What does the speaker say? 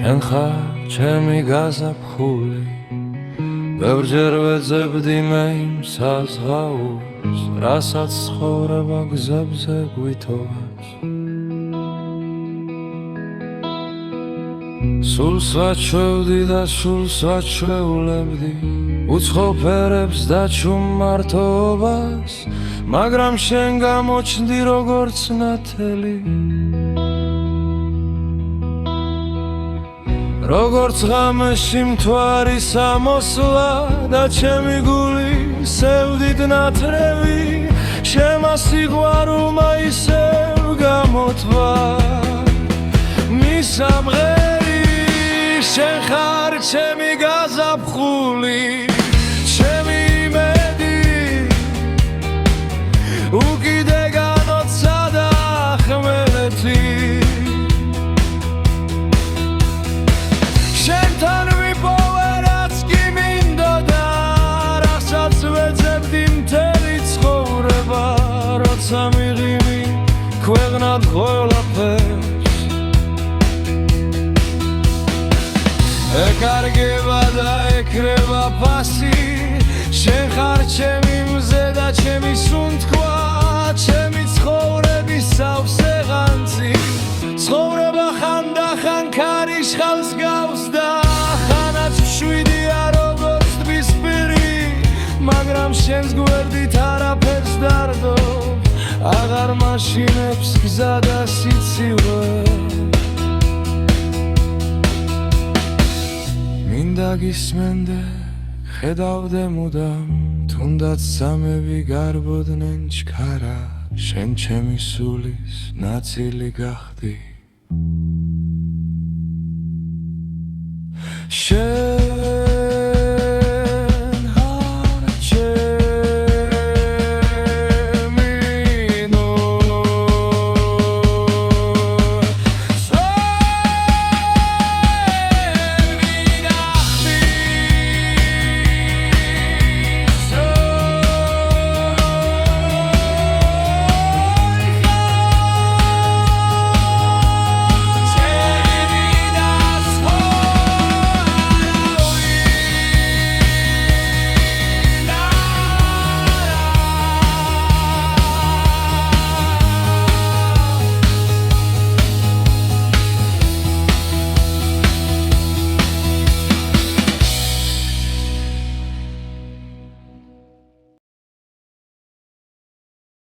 შენ ხარ ჩემი გაზაფხული ბევრჯერ ვეძებდი მე იმ საზღაურს რასაც ცხოვრება გზებზე გვითოვებს სულს ვაჩვევდი და სულს ვაჩვეულებდი უცხო ფერებს და ჩუმ მარტოობას მაგრამ შენ გამოჩნდი როგორც ნათელი როგორც ღამეში მთვარის ამოსვლა და ჩემი გული სევდით ნათრევი შემა სიყვარულმა ისევ გამოთვა მისამღერი შენ ხარ ჩემი გაზაფხული ჩემი იმედი უკიდე განოცა და ხმელეთი შენთან ვიპოვე რაც კი მინდოდა რასაც ვეძებდი მთელი ცხოვრება როცა მიღიმი ქვეყნად ყველაფერს ეკარგება და ეკრება ფასი შენ ხარ ჩემი მზე და ჩემი სუნთქვა ჩემი ცხოვრების სავსე ღანწი ცხოვრება ხანდახან ქარიშხალს გავს და ხანაც მშვიდია როგორც ტბის პირი მაგრამ შენს გვერდით არაფერს დარდობ აღარ მაშინებს გზა და სიცივე მინდა გისმენდე ხედავდე მუდამ თუნდაც სამები გარბოდნენ ჩქარა შენ ჩემი სულის ნაწილი გახდი შენ